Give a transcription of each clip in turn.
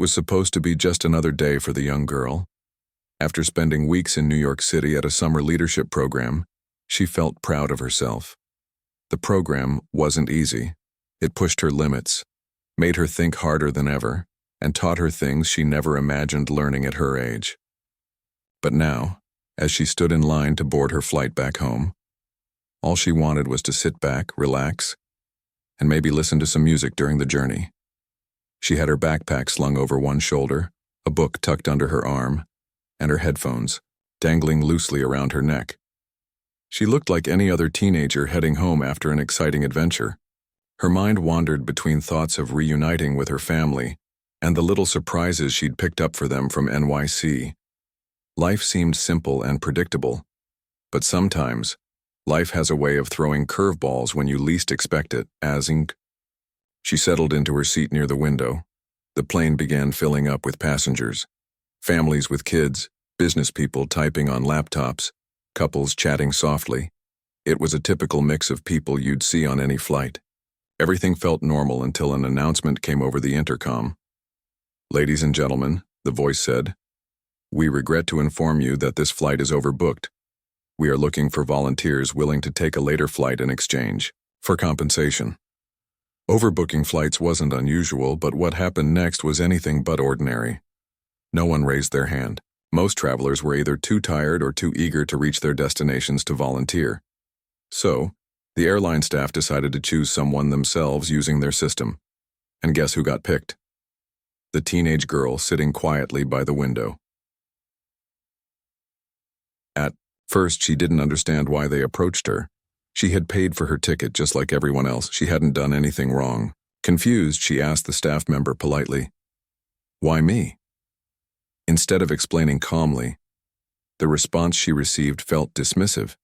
was supposed to be just another day for the young girl. After spending weeks in New York City at a summer leadership program, she felt proud of herself. The program wasn't easy. It pushed her limits, made her think harder than ever, and taught her things she never imagined learning at her age. But now, as she stood in line to board her flight back home, all she wanted was to sit back, relax, and maybe listen to some music during the journey. She had her backpack slung over one shoulder, a book tucked under her arm, and her headphones dangling loosely around her neck. She looked like any other teenager heading home after an exciting adventure. Her mind wandered between thoughts of reuniting with her family and the little surprises she'd picked up for them from NYC. Life seemed simple and predictable, but sometimes life has a way of throwing curveballs when you least expect it, She settled into her seat near the window. The plane began filling up with passengers. Families with kids, business people typing on laptops, couples chatting softly. It was a typical mix of people you'd see on any flight. Everything felt normal until an announcement came over the intercom. "Ladies and gentlemen," the voice said, "we regret to inform you that this flight is overbooked. We are looking for volunteers willing to take a later flight in exchange for compensation." Overbooking flights wasn't unusual, but what happened next was anything but ordinary. No one raised their hand. Most travelers were either too tired or too eager to reach their destinations to volunteer. So, the airline staff decided to choose someone themselves using their system. And guess who got picked? The teenage girl sitting quietly by the window. At first, she didn't understand why they approached her. She had paid for her ticket just like everyone else. She hadn't done anything wrong. Confused, she asked the staff member politely, "Why me?" Instead of explaining calmly, the response she received felt dismissive.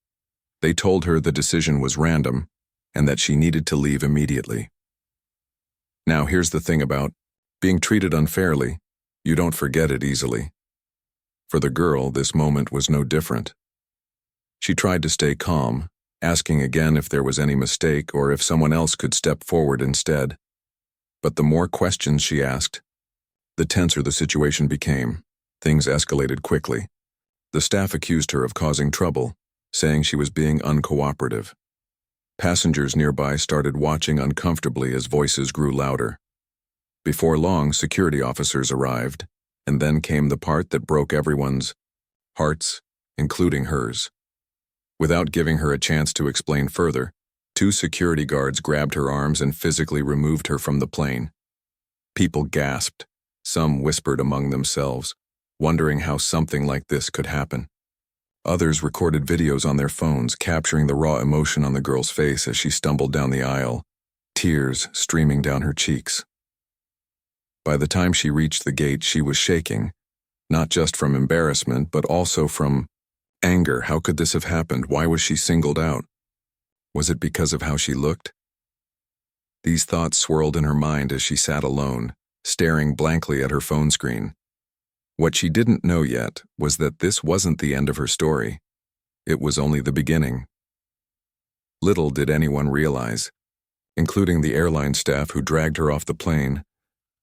They told her the decision was random and that she needed to leave immediately. Now here's the thing about being treated unfairly: you don't forget it easily. For the girl, this moment was no different. She tried to stay calm, asking again if there was any mistake or if someone else could step forward instead. But the more questions she asked, the tenser the situation became. Things escalated quickly. The staff accused her of causing trouble, saying she was being uncooperative. Passengers nearby started watching uncomfortably as voices grew louder. Before long, security officers arrived, and then came the part that broke everyone's hearts, including hers. Without giving her a chance to explain further, 2 security guards grabbed her arms and physically removed her from the plane. People gasped. Some whispered among themselves, wondering how something like this could happen. Others recorded videos on their phones, capturing the raw emotion on the girl's face as she stumbled down the aisle, tears streaming down her cheeks. By the time she reached the gate, she was shaking, not just from embarrassment, but also from anger. How could this have happened? Why was she singled out? Was it because of how she looked? These thoughts swirled in her mind as she sat alone, staring blankly at her phone screen. What she didn't know yet was that this wasn't the end of her story. It was only the beginning. Little did anyone realize, including the airline staff who dragged her off the plane,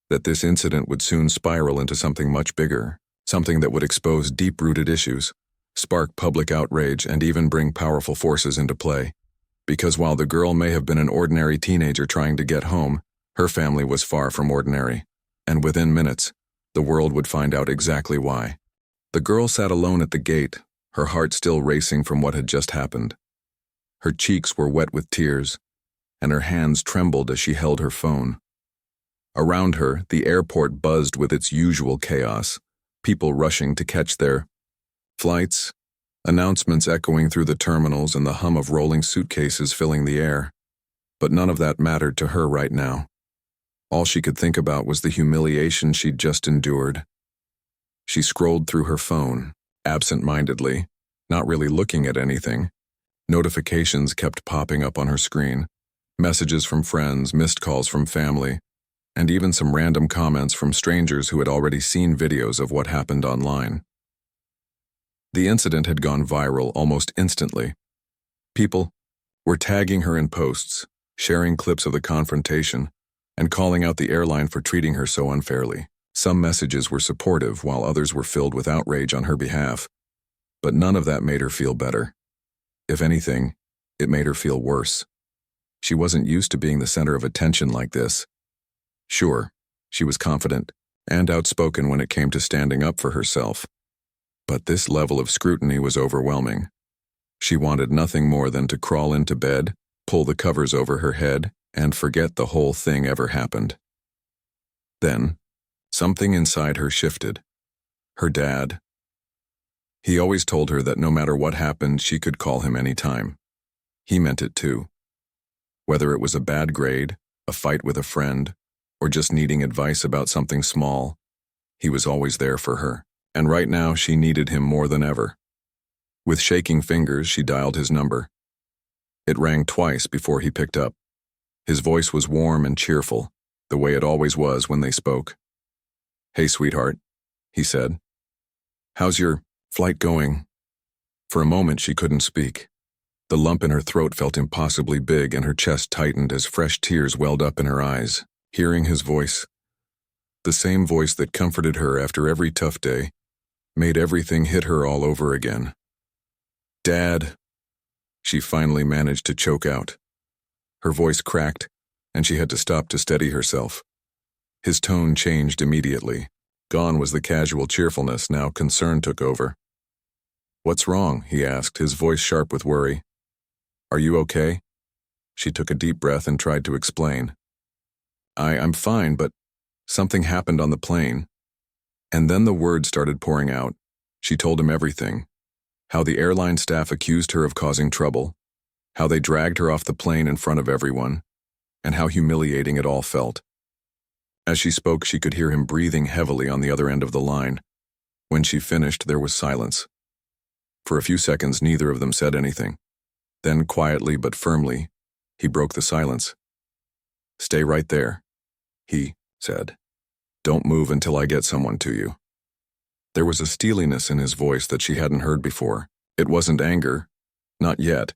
that this incident would soon spiral into something much bigger, something that would expose deep-rooted issues, spark public outrage, and even bring powerful forces into play. Because while the girl may have been an ordinary teenager trying to get home, her family was far from ordinary. And within minutes, the world would find out exactly why. The girl sat alone at the gate, her heart still racing from what had just happened. Her cheeks were wet with tears, and her hands trembled as she held her phone. Around her, the airport buzzed with its usual chaos, people rushing to catch their flights, announcements echoing through the terminals, and the hum of rolling suitcases filling the air. But none of that mattered to her right now. All she could think about was the humiliation she'd just endured. She scrolled through her phone, absent-mindedly, not really looking at anything. Notifications kept popping up on her screen, messages from friends, missed calls from family, and even some random comments from strangers who had already seen videos of what happened online. The incident had gone viral almost instantly. People were tagging her in posts, sharing clips of the confrontation, and calling out the airline for treating her so unfairly. Some messages were supportive while others were filled with outrage on her behalf, but none of that made her feel better. If anything, it made her feel worse. She wasn't used to being the center of attention like this. Sure, she was confident and outspoken when it came to standing up for herself, but this level of scrutiny was overwhelming. She wanted nothing more than to crawl into bed, pull the covers over her head, and forget the whole thing ever happened. Then, something inside her shifted. Her dad. He always told her that no matter what happened, she could call him anytime. He meant it too. Whether it was a bad grade, a fight with a friend, or just needing advice about something small, he was always there for her, and right now she needed him more than ever. With shaking fingers, she dialed his number. It rang twice before he picked up. His voice was warm and cheerful, the way it always was when they spoke. "Hey, sweetheart," he said. "How's your flight going?" For a moment, she couldn't speak. The lump in her throat felt impossibly big and her chest tightened as fresh tears welled up in her eyes. Hearing his voice, the same voice that comforted her after every tough day, made everything hit her all over again. "Dad," she finally managed to choke out. Her voice cracked, and she had to stop to steady herself. His tone changed immediately. Gone was the casual cheerfulness, now concern took over. "What's wrong?" he asked, his voice sharp with worry. "Are you okay?" She took a deep breath and tried to explain. I'm fine, but something happened on the plane." And then the words started pouring out. She told him everything. How the airline staff accused her of causing trouble, how they dragged her off the plane in front of everyone, and how humiliating it all felt. As she spoke, she could hear him breathing heavily on the other end of the line. When she finished, there was silence. For a few seconds, neither of them said anything. Then, quietly but firmly, he broke the silence. "Stay right there," he said. "Don't move until I get someone to you." There was a steeliness in his voice that she hadn't heard before. It wasn't anger, not yet,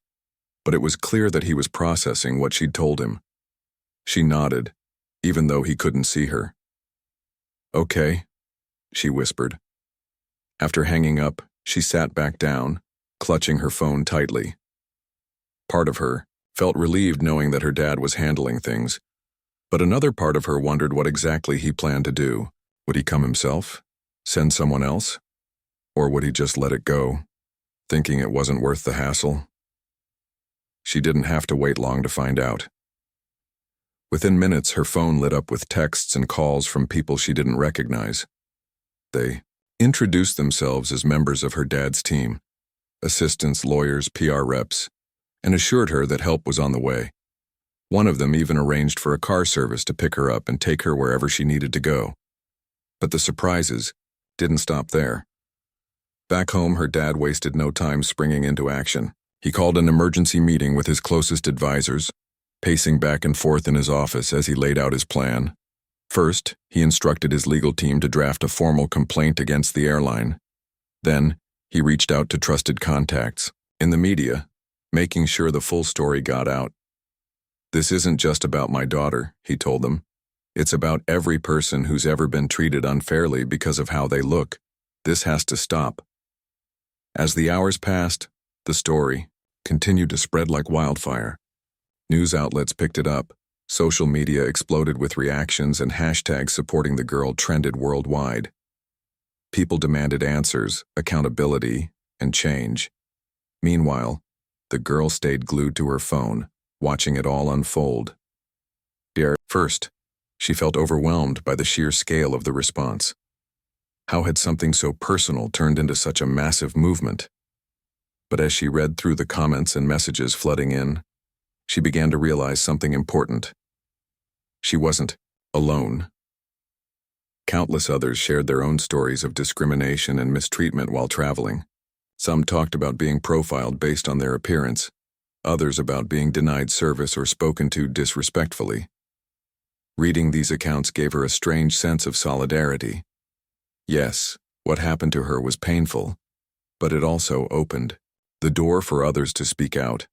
but it was clear that he was processing what she'd told him. She nodded, even though he couldn't see her. "Okay," she whispered. After hanging up, she sat back down, clutching her phone tightly. Part of her felt relieved knowing that her dad was handling things, but another part of her wondered what exactly he planned to do. Would he come himself? Send someone else? Or would he just let it go, thinking it wasn't worth the hassle? She didn't have to wait long to find out. Within minutes, her phone lit up with texts and calls from people she didn't recognize. They introduced themselves as members of her dad's team, assistants, lawyers, PR reps, and assured her that help was on the way. One of them even arranged for a car service to pick her up and take her wherever she needed to go. But the surprises didn't stop there. Back home, her dad wasted no time springing into action. He called an emergency meeting with his closest advisors, pacing back and forth in his office as he laid out his plan. First, he instructed his legal team to draft a formal complaint against the airline. Then, he reached out to trusted contacts in the media, making sure the full story got out. "This isn't just about my daughter," he told them. "It's about every person who's ever been treated unfairly because of how they look. This has to stop." As the hours passed, the story continued to spread like wildfire. News outlets picked it up, social media exploded with reactions, and hashtags supporting the girl trended worldwide. People demanded answers, accountability, and change. Meanwhile, the girl stayed glued to her phone, watching it all unfold. First, she felt overwhelmed by the sheer scale of the response. How had something so personal turned into such a massive movement? But as she read through the comments and messages flooding in, she began to realize something important. She wasn't alone. Countless others shared their own stories of discrimination and mistreatment while traveling. Some talked about being profiled based on their appearance, others about being denied service or spoken to disrespectfully. Reading these accounts gave her a strange sense of solidarity. Yes, what happened to her was painful, but it also opened the door for others to speak out.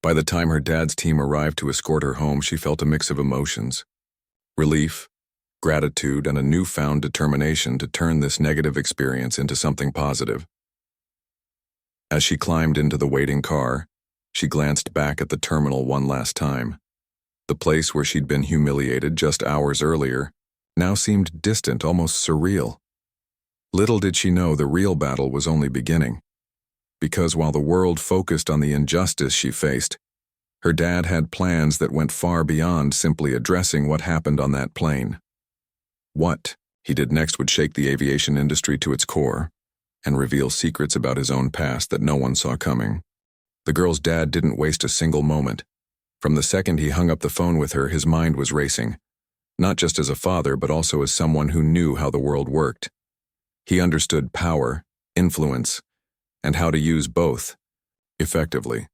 By the time her dad's team arrived to escort her home, she felt a mix of emotions: relief, gratitude, and a newfound determination to turn this negative experience into something positive. As she climbed into the waiting car, she glanced back at the terminal one last time. The place where she'd been humiliated just hours earlier now seemed distant, almost surreal. Little did she know the real battle was only beginning. Because while the world focused on the injustice she faced, her dad had plans that went far beyond simply addressing what happened on that plane. What he did next would shake the aviation industry to its core and reveal secrets about his own past that no one saw coming. The girl's dad didn't waste a single moment. From the second he hung up the phone with her, his mind was racing, not just as a father, but also as someone who knew how the world worked. He understood power, influence, and how to use both effectively.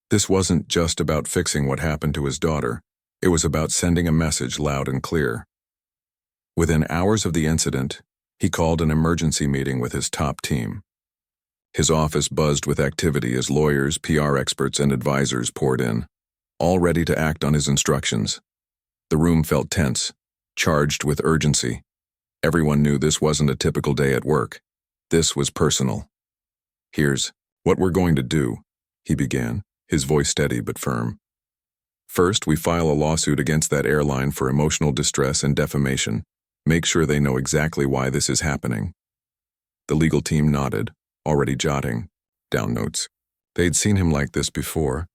This wasn't just about fixing what happened to his daughter. It was about sending a message loud and clear. Within hours of the incident, he called an emergency meeting with his top team. His office buzzed with activity as lawyers, PR experts, and advisors poured in, all ready to act on his instructions. The room felt tense, charged with urgency. Everyone knew this wasn't a typical day at work. This was personal. "Here's what we're going to do," he began, his voice steady but firm. "First, we file a lawsuit against that airline for emotional distress and defamation. Make sure they know exactly why this is happening." The legal team nodded, already jotting down notes. They'd seen him like this before,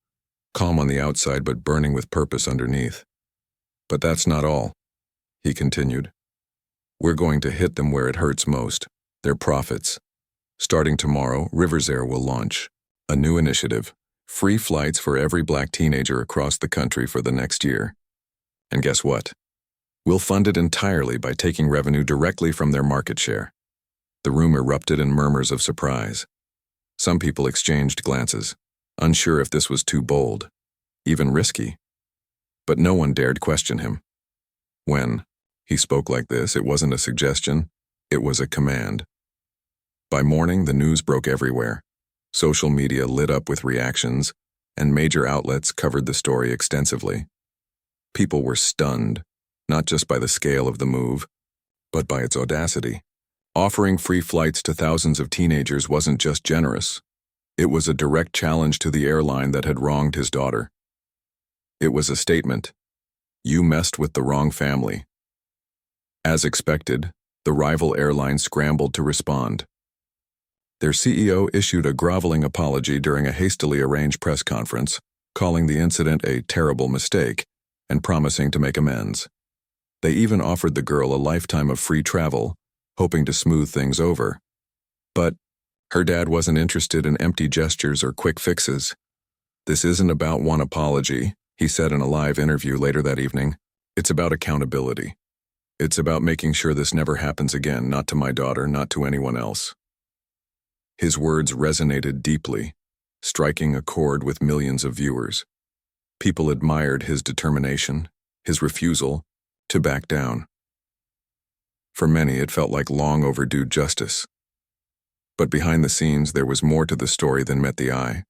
calm on the outside but burning with purpose underneath. "But that's not all," he continued. "We're going to hit them where it hurts most, their profits. Starting tomorrow, Riversair will launch a new initiative, free flights for every black teenager across the country for the next year. And guess what? We'll fund it entirely by taking revenue directly from their market share." The room erupted in murmurs of surprise. Some people exchanged glances, unsure if this was too bold, even risky. But no one dared question him. When he spoke like this, it wasn't a suggestion, it was a command. By morning, the news broke everywhere. Social media lit up with reactions, and major outlets covered the story extensively. People were stunned, not just by the scale of the move, but by its audacity. Offering free flights to thousands of teenagers wasn't just generous. It was a direct challenge to the airline that had wronged his daughter. It was a statement: "You messed with the wrong family." As expected, the rival airline scrambled to respond. Their CEO issued a groveling apology during a hastily arranged press conference, calling the incident a terrible mistake and promising to make amends. They even offered the girl a lifetime of free travel, hoping to smooth things over. But her dad wasn't interested in empty gestures or quick fixes. "This isn't about one apology," he said in a live interview later that evening. "It's about accountability. It's about making sure this never happens again, not to my daughter, not to anyone else." His words resonated deeply, striking a chord with millions of viewers. People admired his determination, his refusal to back down. For many, it felt like long overdue justice. But behind the scenes, there was more to the story than met the eye.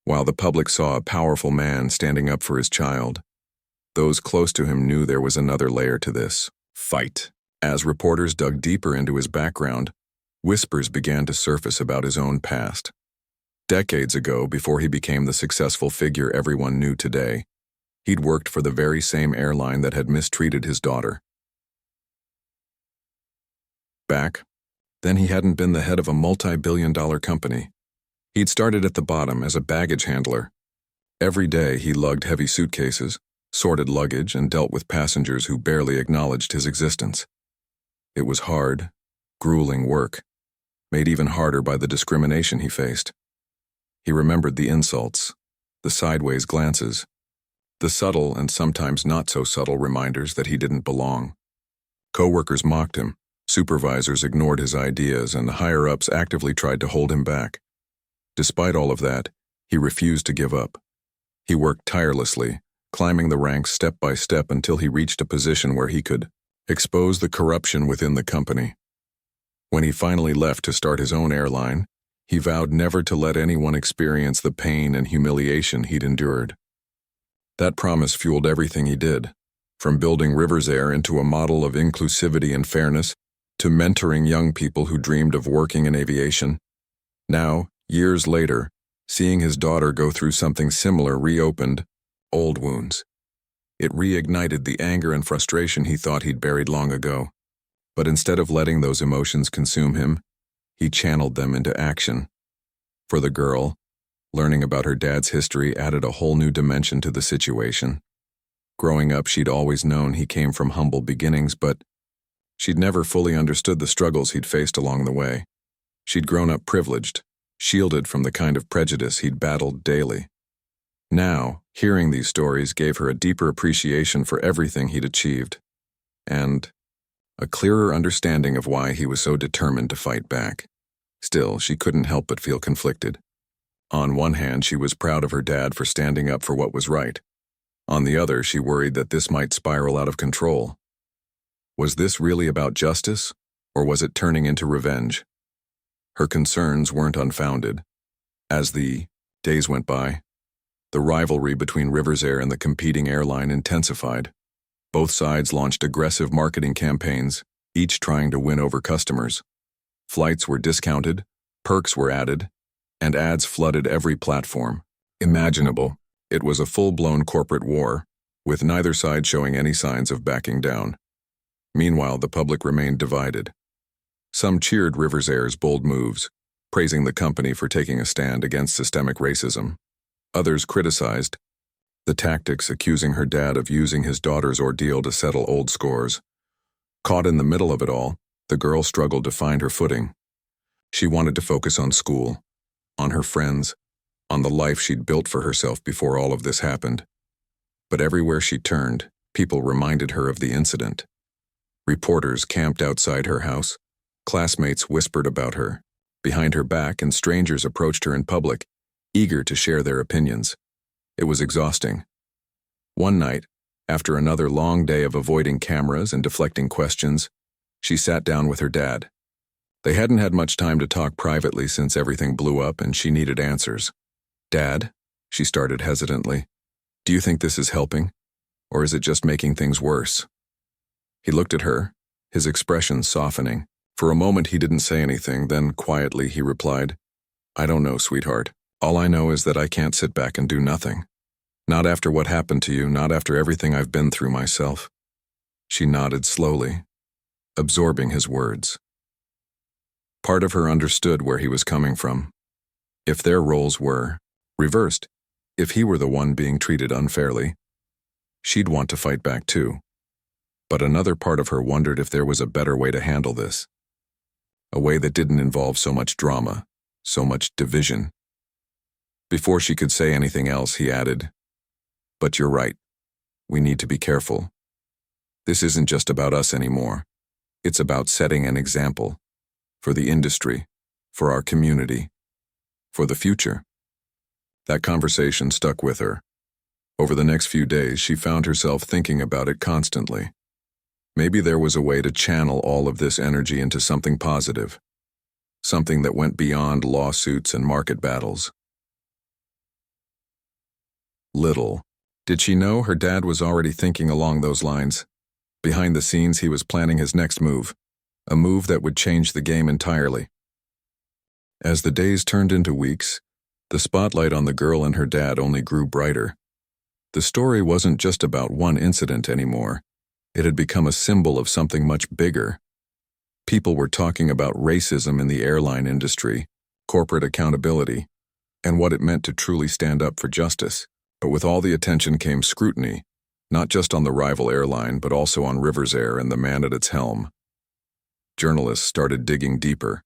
While the public saw a powerful man standing up for his child, those close to him knew there was another layer to this fight. As reporters dug deeper into his background, whispers began to surface about his own past. Decades ago, before he became the successful figure everyone knew today, he'd worked for the very same airline that had mistreated his daughter. Back then, he hadn't been the head of a multi-billion-dollar company. He'd started at the bottom as a baggage handler. Every day, he lugged heavy suitcases, sorted luggage, and dealt with passengers who barely acknowledged his existence. It was hard, grueling work, made even harder by the discrimination he faced. He remembered the insults, the sideways glances, the subtle and sometimes not so subtle reminders that he didn't belong. Coworkers mocked him, supervisors ignored his ideas, and the higher-ups actively tried to hold him back. Despite all of that, he refused to give up. He worked tirelessly, climbing the ranks step by step until he reached a position where he could expose the corruption within the company. When he finally left to start his own airline, he vowed never to let anyone experience the pain and humiliation he'd endured. That promise fueled everything he did, From building Rivers Air into a model of inclusivity and fairness, to mentoring young people who dreamed of working in aviation. Now, years later, seeing his daughter go through something similar reopened old wounds. It reignited the anger and frustration he thought he'd buried long ago. But instead of letting those emotions consume him, he channeled them into action. For the girl, learning about her dad's history added a whole new dimension to the situation. Growing up, she'd always known he came from humble beginnings, but she'd never fully understood the struggles he'd faced along the way. She'd grown up privileged, shielded from the kind of prejudice he'd battled daily. Now, hearing these stories gave her a deeper appreciation for everything he'd achieved, and a clearer understanding of why he was so determined to fight back. Still, she couldn't help but feel conflicted. On one hand, she was proud of her dad for standing up for what was right. On the other, she worried that this might spiral out of control. Was this really about justice, or was it turning into revenge? Her concerns weren't unfounded. As the days went by, the rivalry between Rivers Air and the competing airline intensified. Both sides launched aggressive marketing campaigns, each trying to win over customers. Flights were discounted, perks were added, and ads flooded every platform imaginable. It was a full-blown corporate war, with neither side showing any signs of backing down. Meanwhile, the public remained divided. Some cheered Rivers Air's bold moves, praising the company for taking a stand against systemic racism. Others criticized the tactics, accusing her dad of using his daughter's ordeal to settle old scores. Caught in the middle of it all, the girl struggled to find her footing. She wanted to focus on school, on her friends, on the life she'd built for herself before all of this happened. But everywhere she turned, people reminded her of the incident. Reporters camped outside her house, classmates whispered about her behind her back, and strangers approached her in public, eager to share their opinions. It was exhausting. One night, after another long day of avoiding cameras and deflecting questions, she sat down with her dad. They hadn't had much time to talk privately since everything blew up and she needed answers. "Dad," she started hesitantly, "do you think this is helping? Or is it just making things worse?" He looked at her, his expression softening. For a moment he didn't say anything, then quietly he replied, "I don't know, sweetheart. All I know is that I can't sit back and do nothing. Not after what happened to you, not after everything I've been through myself." She nodded slowly, absorbing his words. Part of her understood where he was coming from. If their roles were reversed, if he were the one being treated unfairly, she'd want to fight back too. But another part of her wondered if there was a better way to handle this. A way that didn't involve so much drama, so much division. Before she could say anything else, he added, "But you're right. We need to be careful. This isn't just about us anymore. It's about setting an example. For the industry, for our community, for the future." That conversation stuck with her. Over the next few days, she found herself thinking about it constantly. Maybe there was a way to channel all of this energy into something positive, something that went beyond lawsuits and market battles. Little did she know her dad was already thinking along those lines. Behind the scenes, he was planning his next move, a move that would change the game entirely. As the days turned into weeks, the spotlight on the girl and her dad only grew brighter. The story wasn't just about one incident anymore. It had become a symbol of something much bigger. People were talking about racism in the airline industry, corporate accountability, and what it meant to truly stand up for justice. But with all the attention came scrutiny, not just on the rival airline, but also on Rivers Air and the man at its helm. Journalists started digging deeper,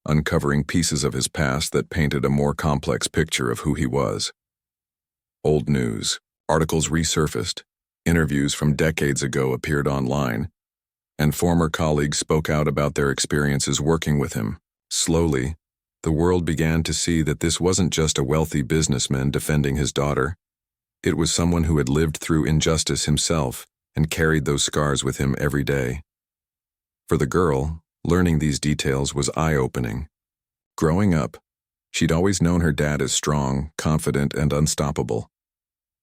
uncovering pieces of his past that painted a more complex picture of who he was. Old news, articles resurfaced, interviews from decades ago appeared online, and former colleagues spoke out about their experiences working with him. Slowly, the world began to see that this wasn't just a wealthy businessman defending his daughter. It was someone who had lived through injustice himself and carried those scars with him every day. For the girl, learning these details was eye-opening. Growing up, she'd always known her dad as strong, confident, and unstoppable.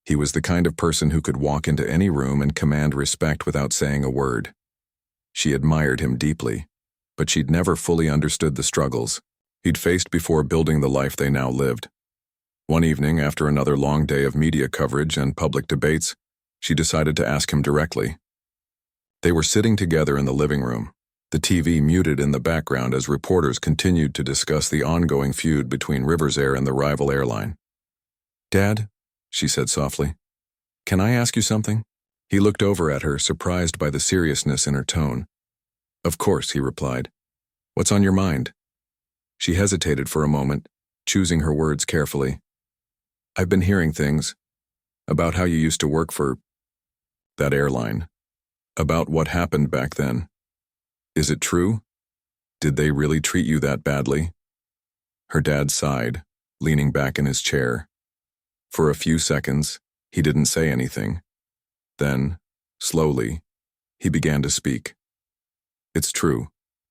He was the kind of person who could walk into any room and command respect without saying a word. She admired him deeply, but she'd never fully understood the struggles he'd faced before building the life they now lived. One evening, after another long day of media coverage and public debates, she decided to ask him directly. They were sitting together in the living room, the TV muted in the background as reporters continued to discuss the ongoing feud between Rivers Air and the rival airline. "Dad," she said softly, "can I ask you something?" He looked over at her, surprised by the seriousness in her tone. "Of course," he replied. "What's on your mind?" She hesitated for a moment, choosing her words carefully. "I've been hearing things about how you used to work for that airline, about what happened back then. Is it true? Did they really treat you that badly?" Her dad sighed, leaning back in his chair. For a few seconds, he didn't say anything. Then, slowly, he began to speak. "It's true,"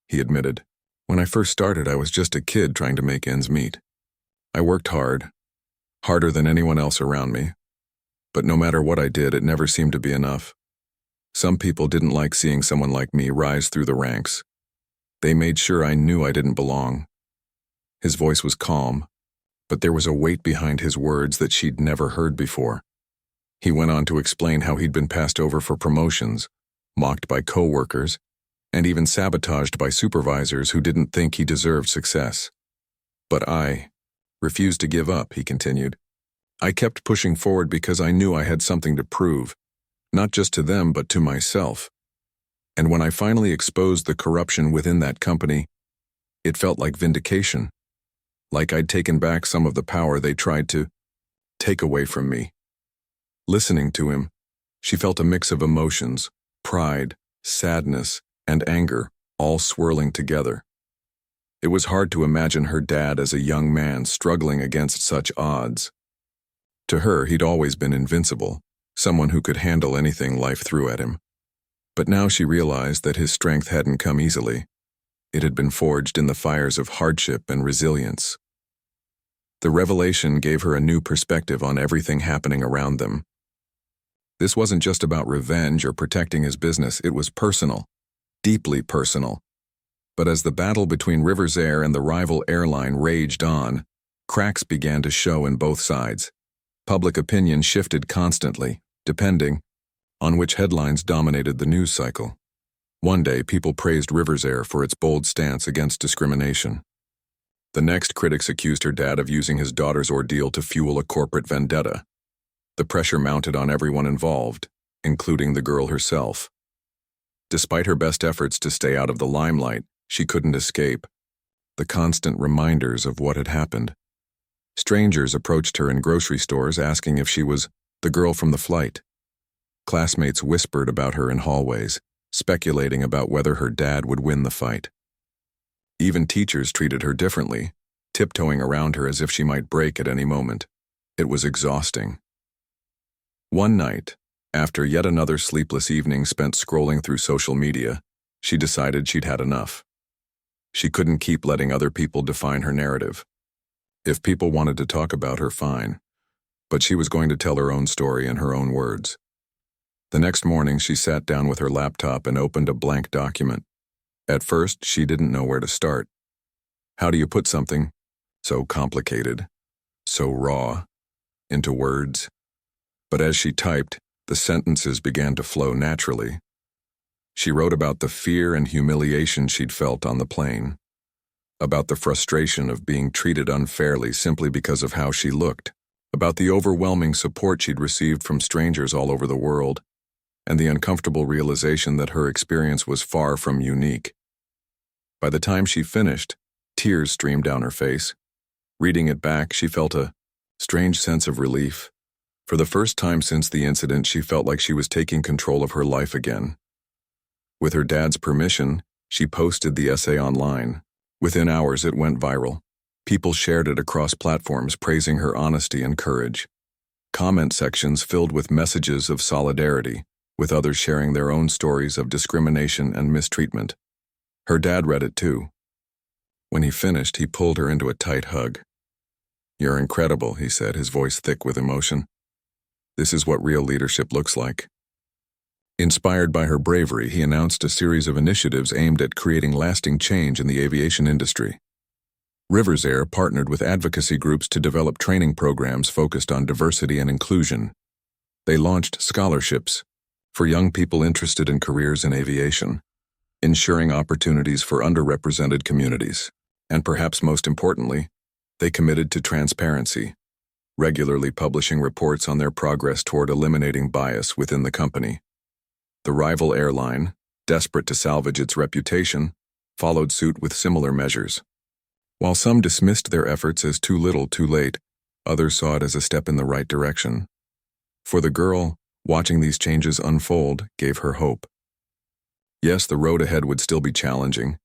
he admitted. "When I first started, I was just a kid trying to make ends meet. I worked hard, harder than anyone else around me. But no matter what I did, it never seemed to be enough. Some people didn't like seeing someone like me rise through the ranks. They made sure I knew I didn't belong." His voice was calm, but there was a weight behind his words that she'd never heard before. He went on to explain how he'd been passed over for promotions, mocked by co-workers, and even sabotaged by supervisors who didn't think he deserved success. "But I refused to give up," he continued. "I kept pushing forward because I knew I had something to prove, not just to them but to myself. And when I finally exposed the corruption within that company, it felt like vindication, like I'd taken back some of the power they tried to take away from me." Listening to him, she felt a mix of emotions, pride, sadness, and anger, all swirling together. It was hard to imagine her dad as a young man struggling against such odds. To her, he'd always been invincible, someone who could handle anything life threw at him. But now she realized that his strength hadn't come easily. It had been forged in the fires of hardship and resilience. The revelation gave her a new perspective on everything happening around them. This wasn't just about revenge or protecting his business, it was personal, deeply personal. But as the battle between Rivers Air and the rival airline raged on, cracks began to show in both sides. Public opinion shifted constantly, depending on which headlines dominated the news cycle. One day, people praised Rivers Air for its bold stance against discrimination. The next, critics accused her dad of using his daughter's ordeal to fuel a corporate vendetta. The pressure mounted on everyone involved, including the girl herself. Despite her best efforts to stay out of the limelight, she couldn't escape the constant reminders of what had happened. Strangers approached her in grocery stores asking if she was the girl from the flight. Classmates whispered about her in hallways, speculating about whether her dad would win the fight. Even teachers treated her differently, tiptoeing around her as if she might break at any moment. It was exhausting. One night, after yet another sleepless evening spent scrolling through social media, she decided she'd had enough. She couldn't keep letting other people define her narrative. If people wanted to talk about her, fine, but she was going to tell her own story in her own words. The next morning, she sat down with her laptop and opened a blank document. At first, she didn't know where to start. How do you put something so complicated, so raw, into words? But as she typed, the sentences began to flow naturally. She wrote about the fear and humiliation she'd felt on the plane, about the frustration of being treated unfairly simply because of how she looked, about the overwhelming support she'd received from strangers all over the world, and the uncomfortable realization that her experience was far from unique. By the time she finished, tears streamed down her face. Reading it back, she felt a strange sense of relief. For the first time since the incident, she felt like she was taking control of her life again. With her dad's permission, she posted the essay online. Within hours, it went viral. People shared it across platforms, praising her honesty and courage. Comment sections filled with messages of solidarity, with others sharing their own stories of discrimination and mistreatment. Her dad read it too. When he finished, he pulled her into a tight hug. "You're incredible," he said, his voice thick with emotion. This is what real leadership looks like. Inspired by her bravery, he announced a series of initiatives aimed at creating lasting change in the aviation industry. Rivers Air partnered with advocacy groups to develop training programs focused on diversity and inclusion. They launched scholarships for young people interested in careers in aviation, ensuring opportunities for underrepresented communities. And perhaps most importantly, they committed to transparency, regularly publishing reports on their progress toward eliminating bias within the company. The rival airline, desperate to salvage its reputation, followed suit with similar measures. While some dismissed their efforts as too little, too late, others saw it as a step in the right direction. For the girl, watching these changes unfold gave her hope. Yes, the road ahead would still be challenging,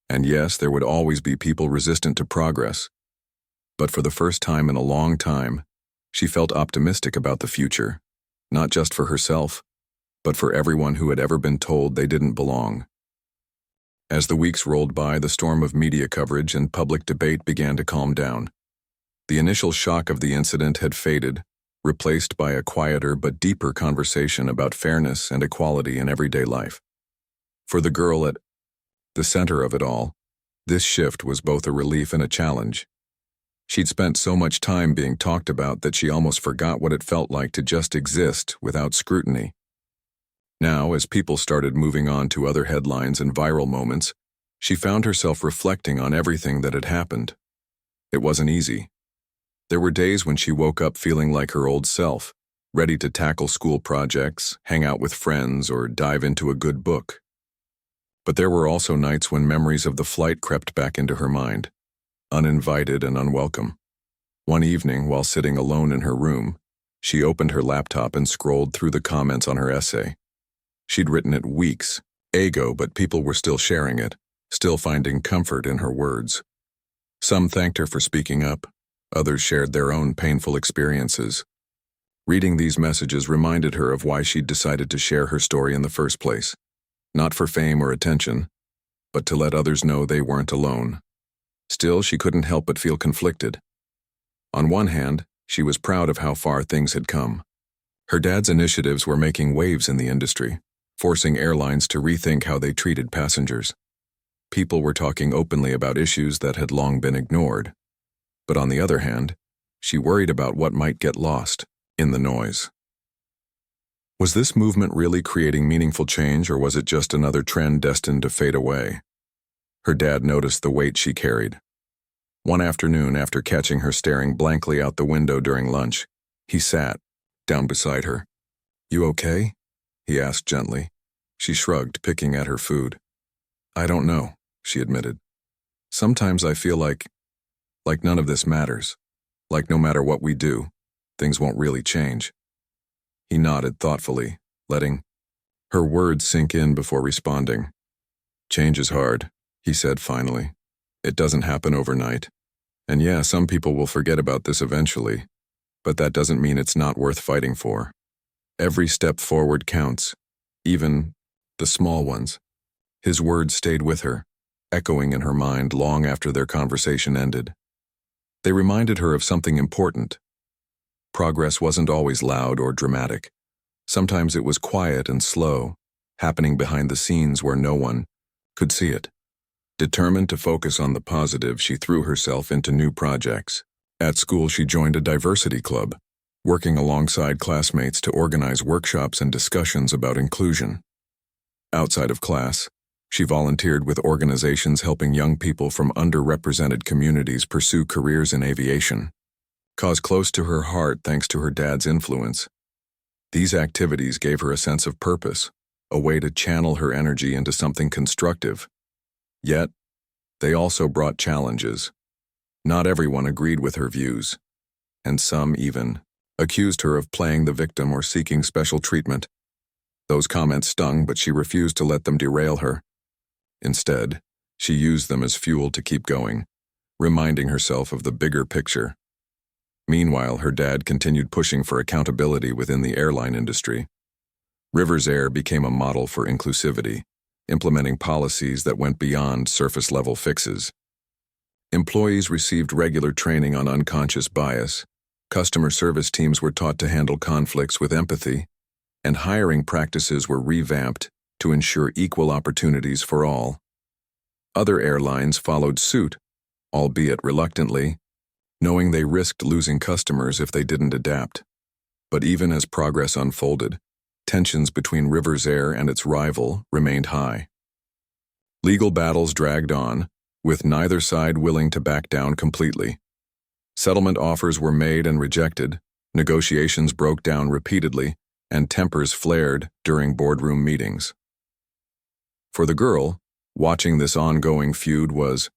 and yes, there would always be people resistant to progress. But for the first time in a long time, she felt optimistic about the future, not just for herself, but for everyone who had ever been told they didn't belong. As the weeks rolled by, the storm of media coverage and public debate began to calm down. The initial shock of the incident had faded, replaced by a quieter but deeper conversation about fairness and equality in everyday life. For the girl at the center of it all, this shift was both a relief and a challenge. She'd spent so much time being talked about that she almost forgot what it felt like to just exist without scrutiny. Now, as people started moving on to other headlines and viral moments, she found herself reflecting on everything that had happened. It wasn't easy. There were days when she woke up feeling like her old self, ready to tackle school projects, hang out with friends, or dive into a good book. But there were also nights when memories of the flight crept back into her mind, uninvited and unwelcome. One evening, while sitting alone in her room, she opened her laptop and scrolled through the comments on her essay. She'd written it weeks ago, but people were still sharing it, still finding comfort in her words. Some thanked her for speaking up, others shared their own painful experiences. Reading these messages reminded her of why she'd decided to share her story in the first place, not for fame or attention, but to let others know they weren't alone. Still, she couldn't help but feel conflicted. On one hand, she was proud of how far things had come. Her dad's initiatives were making waves in the industry, forcing airlines to rethink how they treated passengers. People were talking openly about issues that had long been ignored. But on the other hand, she worried about what might get lost in the noise. Was this movement really creating meaningful change, or was it just another trend destined to fade away? Her dad noticed the weight she carried. One afternoon, after catching her staring blankly out the window during lunch, he sat down beside her. "You okay?" he asked gently. She shrugged, picking at her food. "I don't know," she admitted. "Sometimes I feel like none of this matters. Like no matter what we do, things won't really change." He nodded thoughtfully, letting her words sink in before responding. "Change is hard," he said finally. "It doesn't happen overnight. And yeah, some people will forget about this eventually, but that doesn't mean it's not worth fighting for. Every step forward counts, even the small ones." His words stayed with her, echoing in her mind long after their conversation ended. They reminded her of something important. Progress wasn't always loud or dramatic. Sometimes it was quiet and slow, happening behind the scenes where no one could see it. Determined to focus on the positive, she threw herself into new projects. At school, she joined a diversity club, working alongside classmates to organize workshops and discussions about inclusion. Outside of class, she volunteered with organizations helping young people from underrepresented communities pursue careers in aviation. Cause close to her heart thanks to her dad's influence. These activities gave her a sense of purpose, a way to channel her energy into something constructive. Yet, they also brought challenges. Not everyone agreed with her views, and some even accused her of playing the victim or seeking special treatment. Those comments stung, but she refused to let them derail her. Instead, she used them as fuel to keep going, reminding herself of the bigger picture. Meanwhile, her dad continued pushing for accountability within the airline industry. Rivers Air became a model for inclusivity, implementing policies that went beyond surface-level fixes. Employees received regular training on unconscious bias, Customer service teams were taught to handle conflicts with empathy, and hiring practices were revamped to ensure equal opportunities for all. Other airlines followed suit, albeit reluctantly, knowing they risked losing customers if they didn't adapt. But even as progress unfolded, tensions between Rivers Air and its rival remained high. Legal battles dragged on, with neither side willing to back down completely. Settlement offers were made and rejected, negotiations broke down repeatedly, and tempers flared during boardroom meetings. For the girl, watching this ongoing feud was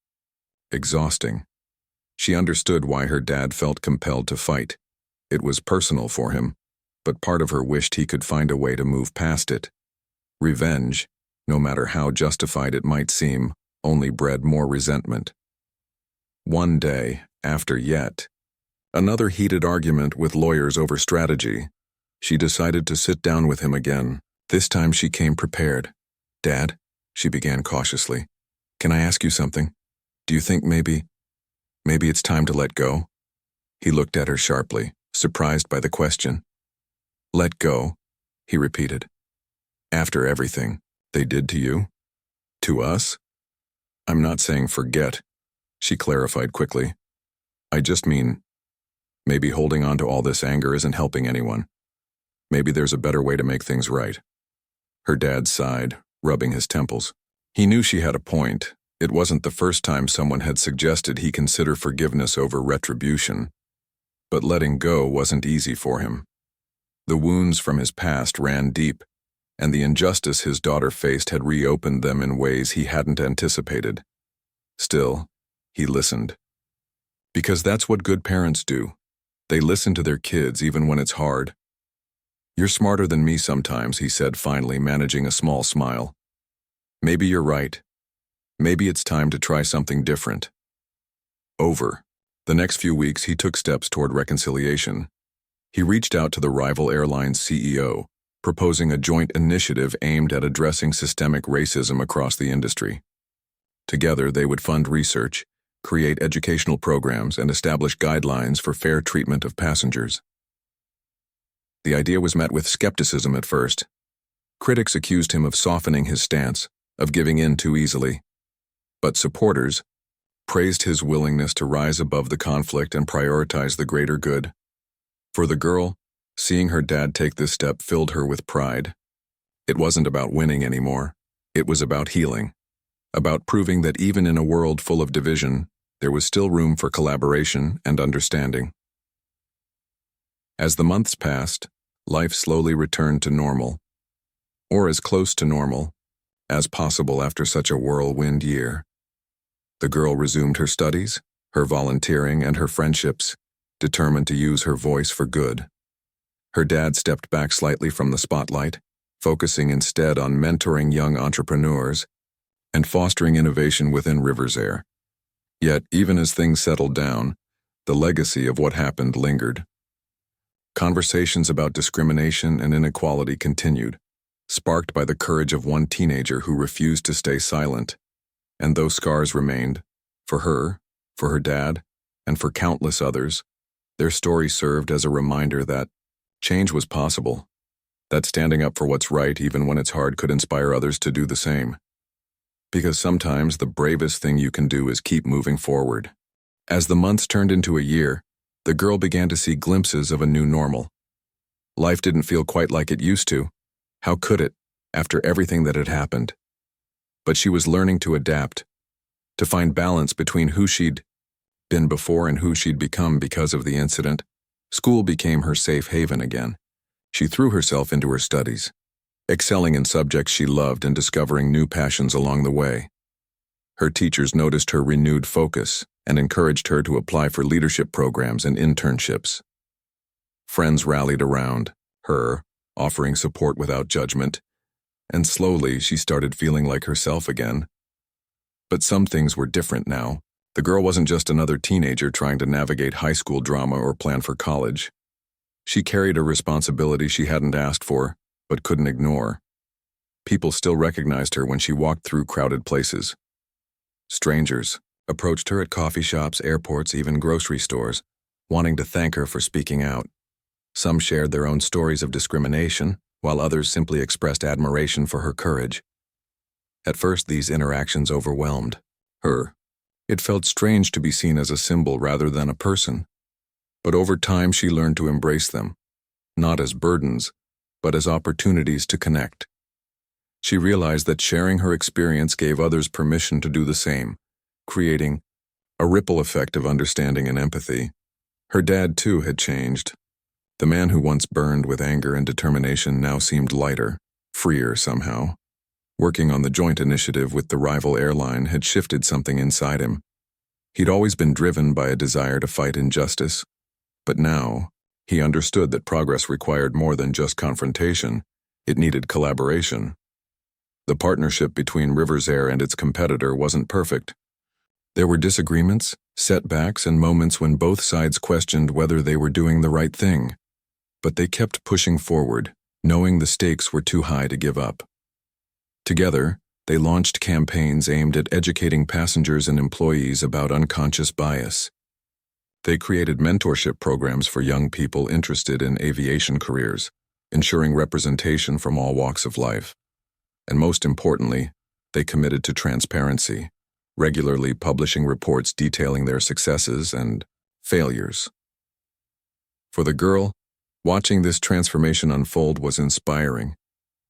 exhausting. She understood why her dad felt compelled to fight. It was personal for him, but part of her wished he could find a way to move past it. Revenge, no matter how justified it might seem, only bred more resentment. One day, after yet another heated argument with lawyers over strategy, she decided to sit down with him again. This time she came prepared. "Dad," she began cautiously, "can I ask you something? Do you think maybe it's time to let go?" He looked at her sharply, surprised by the question. "Let go," he repeated. "After everything they did to you? To us?" "I'm not saying forget," she clarified quickly. "I just mean, maybe holding on to all this anger isn't helping anyone. Maybe there's a better way to make things right." Her dad sighed, rubbing his temples. He knew she had a point. It wasn't the first time someone had suggested he consider forgiveness over retribution. But letting go wasn't easy for him. The wounds from his past ran deep, and the injustice his daughter faced had reopened them in ways he hadn't anticipated. Still, he listened. Because that's what good parents do. They listen to their kids even when it's hard. "You're smarter than me sometimes," he said finally, managing a small smile. "Maybe you're right. Maybe it's time to try something different." Over the next few weeks, he took steps toward reconciliation. He reached out to the rival airline's CEO, proposing a joint initiative aimed at addressing systemic racism across the industry. Together, they would fund research, create educational programs, and establish guidelines for fair treatment of passengers. The idea was met with skepticism at first. Critics accused him of softening his stance, of giving in too easily. But supporters praised his willingness to rise above the conflict and prioritize the greater good. For the girl, seeing her dad take this step filled her with pride. It wasn't about winning anymore. It was about healing. About proving that even in a world full of division, there was still room for collaboration and understanding. As the months passed, life slowly returned to normal, or as close to normal as possible after such a whirlwind year. The girl resumed her studies, her volunteering, and her friendships, determined to use her voice for good. Her dad stepped back slightly from the spotlight, focusing instead on mentoring young entrepreneurs and fostering innovation within Rivers Air. Yet, even as things settled down, the legacy of what happened lingered. Conversations about discrimination and inequality continued, sparked by the courage of one teenager who refused to stay silent. And those scars remained, for her dad, and for countless others. Their story served as a reminder that change was possible, that standing up for what's right even when it's hard could inspire others to do the same. Because sometimes the bravest thing you can do is keep moving forward. As the months turned into a year, the girl began to see glimpses of a new normal. Life didn't feel quite like it used to. How could it, after everything that had happened? But she was learning to adapt, to find balance between who she'd been before and who she'd become because of the incident. School became her safe haven again. She threw herself into her studies, excelling in subjects she loved and discovering new passions along the way. Her teachers noticed her renewed focus and encouraged her to apply for leadership programs and internships. Friends rallied around her, offering support without judgment, and slowly she started feeling like herself again. But some things were different now. The girl wasn't just another teenager trying to navigate high school drama or plan for college. She carried a responsibility she hadn't asked for, but couldn't ignore. People still recognized her when she walked through crowded places. Strangers approached her at coffee shops, airports, even grocery stores, wanting to thank her for speaking out. Some shared their own stories of discrimination, while others simply expressed admiration for her courage. At first, these interactions overwhelmed her. It felt strange to be seen as a symbol rather than a person. But over time, she learned to embrace them, not as burdens, but as opportunities to connect. She realized that sharing her experience gave others permission to do the same, creating a ripple effect of understanding and empathy. Her dad, too, had changed. The man who once burned with anger and determination now seemed lighter, freer somehow. Working on the joint initiative with the rival airline had shifted something inside him. He'd always been driven by a desire to fight injustice, but now he understood that progress required more than just confrontation. It needed collaboration. The partnership between Rivers Air and its competitor wasn't perfect. There were disagreements, setbacks, and moments when both sides questioned whether they were doing the right thing. But they kept pushing forward, knowing the stakes were too high to give up. Together, they launched campaigns aimed at educating passengers and employees about unconscious bias. They created mentorship programs for young people interested in aviation careers, ensuring representation from all walks of life. And most importantly, they committed to transparency, regularly publishing reports detailing their successes and failures. For the girl, watching this transformation unfold was inspiring.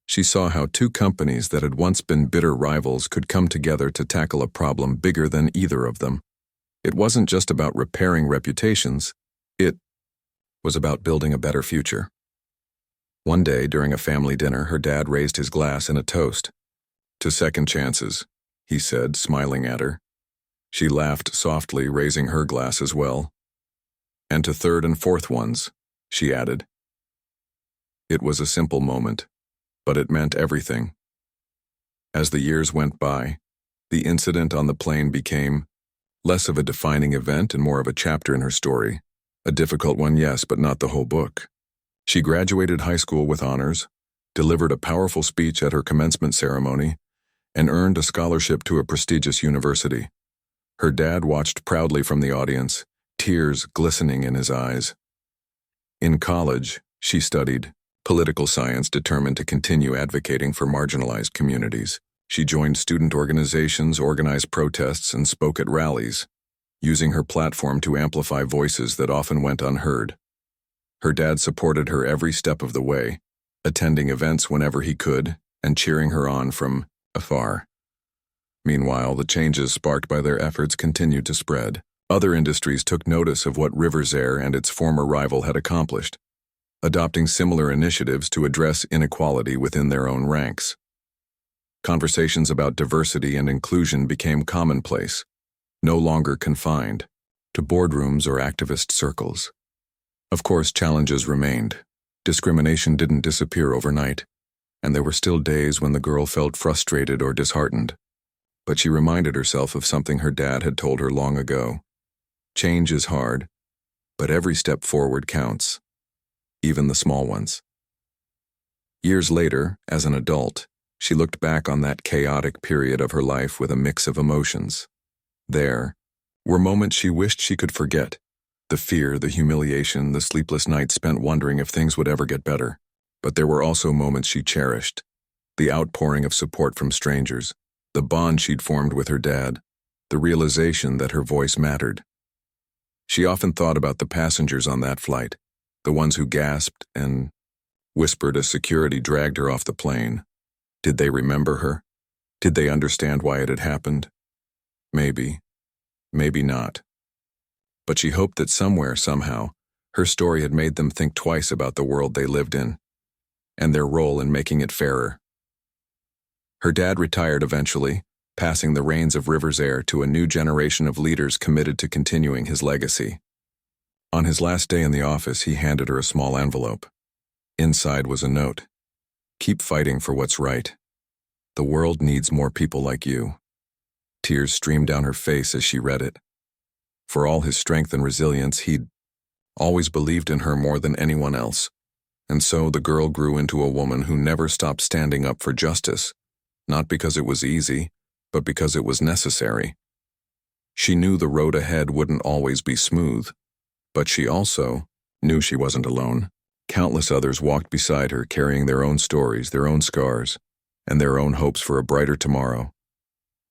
She saw how two companies that had once been bitter rivals could come together to tackle a problem bigger than either of them. It wasn't just about repairing reputations, it was about building a better future. One day, during a family dinner, her dad raised his glass in a toast. "To second chances," he said, smiling at her. She laughed softly, raising her glass as well. "And to third and fourth ones," she added. It was a simple moment, but it meant everything. As the years went by, the incident on the plane became less of a defining event and more of a chapter in her story. A difficult one, yes, but not the whole book. She graduated high school with honors, delivered a powerful speech at her commencement ceremony, and earned a scholarship to a prestigious university. Her dad watched proudly from the audience, tears glistening in his eyes. In college, she studied political science, determined to continue advocating for marginalized communities. She joined student organizations, organized protests, and spoke at rallies, using her platform to amplify voices that often went unheard. Her dad supported her every step of the way, attending events whenever he could and cheering her on from afar. Meanwhile, the changes sparked by their efforts continued to spread. Other industries took notice of what Rivers Air and its former rival had accomplished, adopting similar initiatives to address inequality within their own ranks. Conversations about diversity and inclusion became commonplace, no longer confined to boardrooms or activist circles. Of course, challenges remained. Discrimination didn't disappear overnight, and there were still days when the girl felt frustrated or disheartened. But she reminded herself of something her dad had told her long ago. Change is hard, but every step forward counts, even the small ones. Years later, as an adult, she looked back on that chaotic period of her life with a mix of emotions. There were moments she wished she could forget. The fear, the humiliation, the sleepless nights spent wondering if things would ever get better. But there were also moments she cherished. The outpouring of support from strangers, the bond she'd formed with her dad, the realization that her voice mattered. She often thought about the passengers on that flight, the ones who gasped and whispered as security dragged her off the plane. Did they remember her? Did they understand why it had happened? Maybe. Maybe not. But she hoped that somewhere, somehow, her story had made them think twice about the world they lived in, and their role in making it fairer. Her dad retired eventually, passing the reins of Rivers Air to a new generation of leaders committed to continuing his legacy. On his last day in the office, he handed her a small envelope. Inside was a note. "Keep fighting for what's right. The world needs more people like you." Tears streamed down her face as she read it. For all his strength and resilience, he'd always believed in her more than anyone else. And so the girl grew into a woman who never stopped standing up for justice, not because it was easy, but because it was necessary. She knew the road ahead wouldn't always be smooth, But she also knew she wasn't alone. Countless others walked beside her, carrying their own stories, their own scars, and their own hopes for a brighter tomorrow.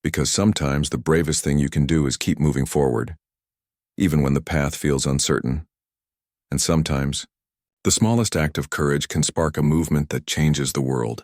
Because sometimes the bravest thing you can do is keep moving forward, even when the path feels uncertain. And sometimes, the smallest act of courage can spark a movement that changes the world.